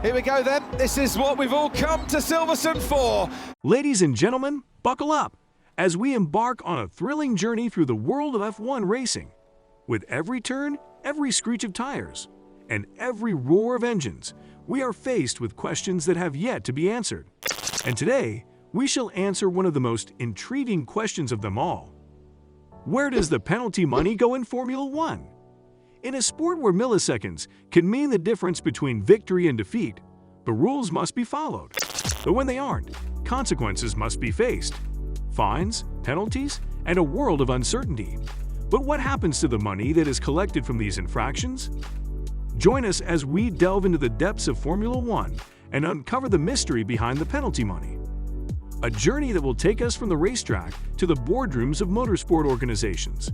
Here we go then. This is what we've all come to Silverstone for. Ladies and gentlemen, buckle up as we embark on a thrilling journey through the world of F1 racing. With every turn, every screech of tires, and every roar of engines, we are faced with questions that have yet to be answered. And today, we shall answer one of the most intriguing questions of them all. Where does the penalty money go in Formula One? In a sport where milliseconds can mean the difference between victory and defeat, the rules must be followed. But when they aren't, consequences must be faced. Fines, penalties, and a world of uncertainty. But what happens to the money that is collected from these infractions? Join us as we delve into the depths of Formula One and uncover the mystery behind the penalty money. A journey that will take us from the racetrack to the boardrooms of motorsport organizations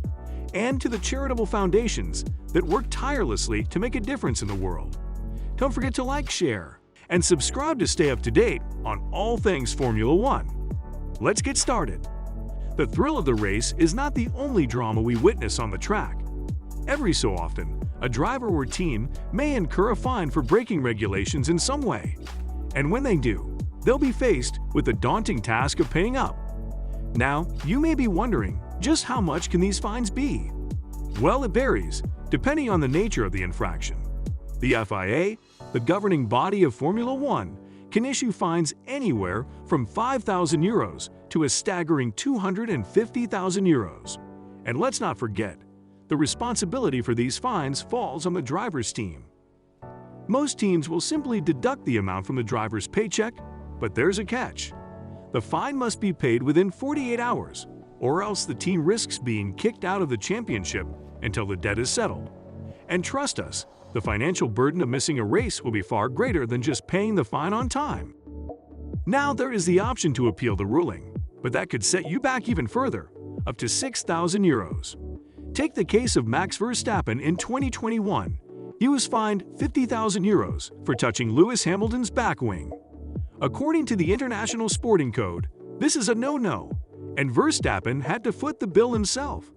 and to the charitable foundations that work tirelessly to make a difference in the world. Don't forget to like, share, and subscribe to stay up to date on all things Formula One. Let's get started. The thrill of the race is not the only drama we witness on the track. Every so often, a driver or team may incur a fine for breaking regulations in some way. And when they do, they'll be faced with the daunting task of paying up. Now, you may be wondering, just how much can these fines be? Well, it varies, depending on the nature of the infraction. The FIA, the governing body of Formula One, can issue fines anywhere from €5,000 to a staggering €250,000. And let's not forget, the responsibility for these fines falls on the driver's team. Most teams will simply deduct the amount from the driver's paycheck, but there's a catch. The fine must be paid within 48 hours, or else the team risks being kicked out of the championship until the debt is settled. And trust us, the financial burden of missing a race will be far greater than just paying the fine on time. Now there is the option to appeal the ruling, but that could set you back even further, up to €6,000. Take the case of Max Verstappen in 2021. He was fined €50,000 for touching Lewis Hamilton's back wing. According to the International Sporting Code, this is a no-no, and Verstappen had to foot the bill himself.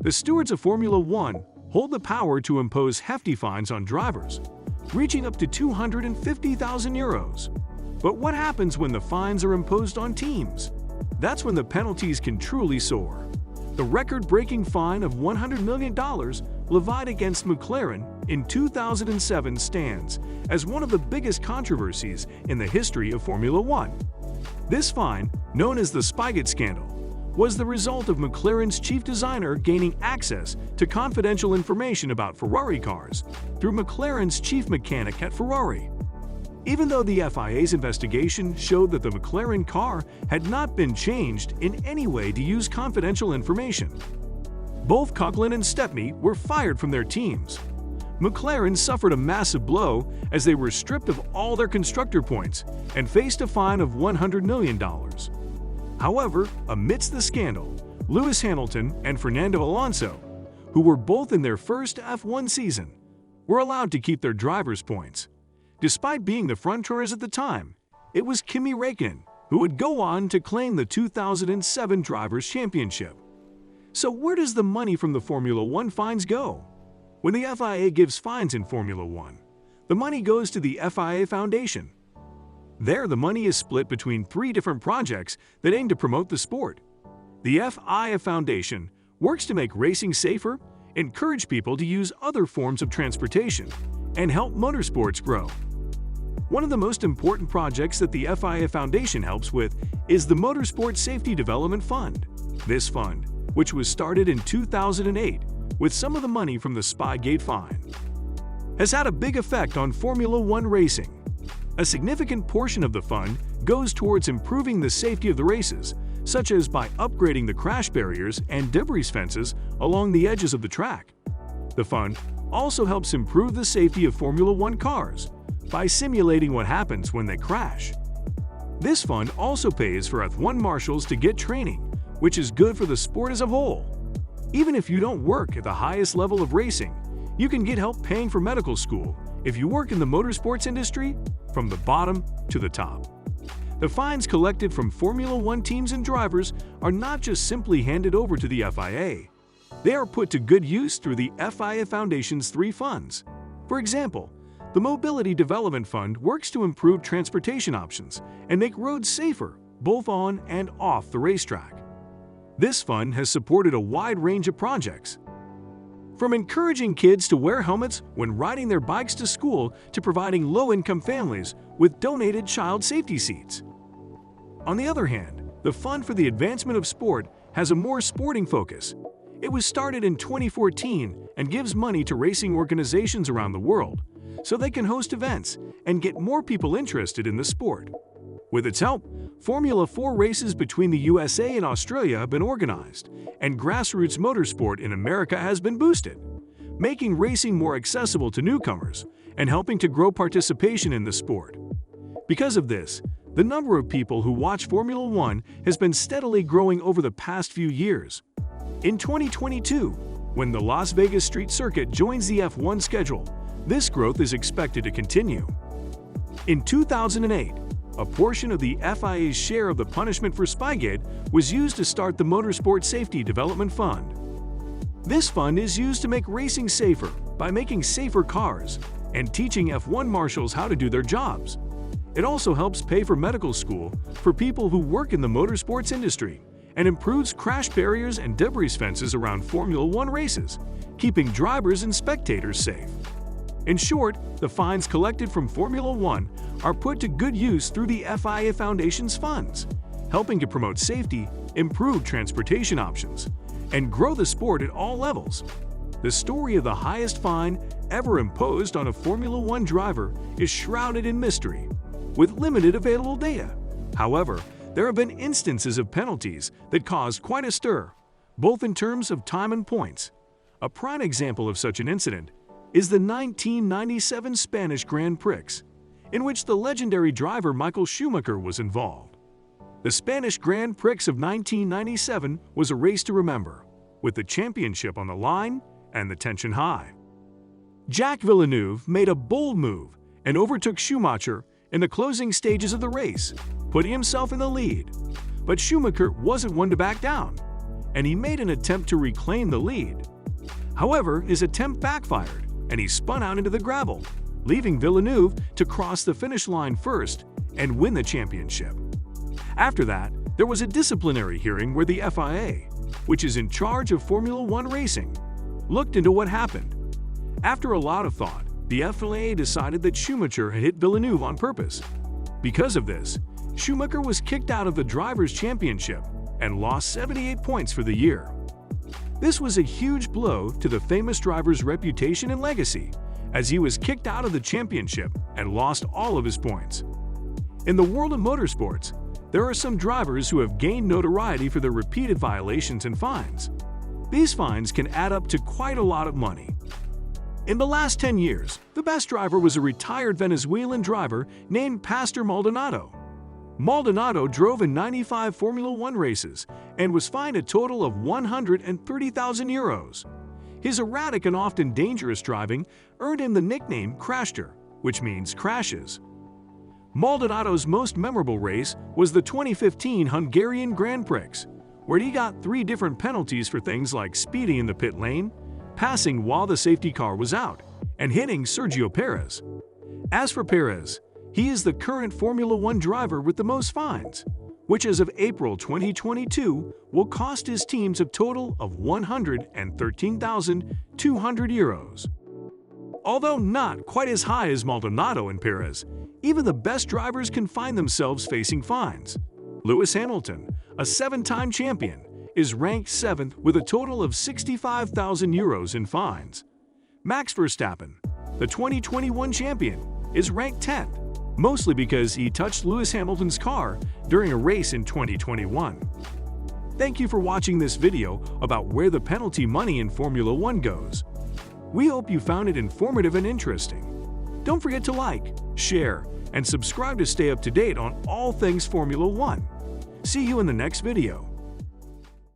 The stewards of Formula One hold the power to impose hefty fines on drivers, reaching up to €250,000. But what happens when the fines are imposed on teams? That's when the penalties can truly soar. The record-breaking fine of $100 million levied against McLaren in 2007 stands as one of the biggest controversies in the history of Formula One. This fine, known as the Spygate scandal, was the result of McLaren's chief designer gaining access to confidential information about Ferrari cars through McLaren's chief mechanic at Ferrari. Even though the FIA's investigation showed that the McLaren car had not been changed in any way to use confidential information, both Coughlin and Stepney were fired from their teams. McLaren suffered a massive blow as they were stripped of all their constructor points and faced a fine of $100 million. However, amidst the scandal, Lewis Hamilton and Fernando Alonso, who were both in their first F1 season, were allowed to keep their driver's points. Despite being the front runners at the time, it was Kimi Räikkönen who would go on to claim the 2007 Drivers' Championship. So where does the money from the Formula One fines go? When the FIA gives fines in Formula One, the money goes to the FIA Foundation. There, the money is split between 3 different projects that aim to promote the sport. The FIA Foundation works to make racing safer, encourage people to use other forms of transportation, and help motorsports grow. One of the most important projects that the FIA Foundation helps with is the Motorsport Safety Development Fund. This fund, which was started in 2008 with some of the money from the Spygate fine, has had a big effect on Formula One racing. A significant portion of the fund goes towards improving the safety of the races, such as by upgrading the crash barriers and debris fences along the edges of the track. The fund also helps improve the safety of Formula One cars by simulating what happens when they crash. This fund also pays for F1 marshals to get training, which is good for the sport as a whole. Even if you don't work at the highest level of racing, you can get help paying for medical school if you work in the motorsports industry from the bottom to the top. The fines collected from Formula One teams and drivers are not just simply handed over to the FIA. They are put to good use through the FIA Foundation's 3 funds. For example, The Mobility Development Fund works to improve transportation options and make roads safer, both on and off the racetrack. This fund has supported a wide range of projects, from encouraging kids to wear helmets when riding their bikes to school to providing low-income families with donated child safety seats. On the other hand, the Fund for the Advancement of Sport has a more sporting focus. It was started in 2014 and gives money to racing organizations around the world so they can host events and get more people interested in the sport. With its help, Formula 4 races between the USA and Australia have been organized, and grassroots motorsport in America has been boosted, making racing more accessible to newcomers and helping to grow participation in the sport. Because of this, the number of people who watch Formula 1 has been steadily growing over the past few years. In 2022, when the Las Vegas Street Circuit joins the F1 schedule, this growth is expected to continue. In 2008, a portion of the FIA's share of the punishment for Spygate was used to start the Motorsport Safety Development Fund. This fund is used to make racing safer by making safer cars and teaching F1 marshals how to do their jobs. It also helps pay for medical school for people who work in the motorsports industry and improves crash barriers and debris fences around Formula 1 races, keeping drivers and spectators safe. In short, the fines collected from Formula 1 are put to good use through the FIA Foundation's funds, helping to promote safety, improve transportation options, and grow the sport at all levels. The story of the highest fine ever imposed on a Formula 1 driver is shrouded in mystery, with limited available data. However, there have been instances of penalties that caused quite a stir, both in terms of time and points. A prime example of such an incident is the 1997 Spanish Grand Prix, in which the legendary driver Michael Schumacher was involved. The Spanish Grand Prix of 1997 was a race to remember, with the championship on the line and the tension high. Jacques Villeneuve made a bold move and overtook Schumacher in the closing stages of the race, putting himself in the lead. But Schumacher wasn't one to back down, and he made an attempt to reclaim the lead. However, his attempt backfired, and he spun out into the gravel, leaving Villeneuve to cross the finish line first and win the championship. After that, there was a disciplinary hearing where the FIA, which is in charge of Formula 1 racing, looked into what happened. After a lot of thought, the FIA decided that Schumacher had hit Villeneuve on purpose. Because of this, Schumacher was kicked out of the Drivers' Championship and lost 78 points for the year. This was a huge blow to the famous driver's reputation and legacy, as he was kicked out of the championship and lost all of his points. In the world of motorsports, there are some drivers who have gained notoriety for their repeated violations and fines. These fines can add up to quite a lot of money. In the last 10 years, the best driver was a retired Venezuelan driver named Pastor Maldonado. Maldonado drove in 95 Formula 1 races and was fined a total of 130,000 euros. His erratic and often dangerous driving earned him the nickname Crashter, which means crashes. Maldonado's most memorable race was the 2015 Hungarian Grand Prix, where he got 3 different penalties for things like speeding in the pit lane, passing while the safety car was out, and hitting Sergio Perez. As for Perez, he is the current Formula 1 driver with the most fines, which as of April 2022 will cost his teams a total of 113,200 euros. Although not quite as high as Maldonado and Perez, even the best drivers can find themselves facing fines. Lewis Hamilton, a 7-time champion, is ranked 7th with a total of 65,000 euros in fines. Max Verstappen, the 2021 champion, is ranked 10th, mostly because he touched Lewis Hamilton's car during a race in 2021. Thank you for watching this video about where the penalty money in Formula 1 goes. We hope you found it informative and interesting. Don't forget to like, share, and subscribe to stay up to date on all things Formula 1. See you in the next video.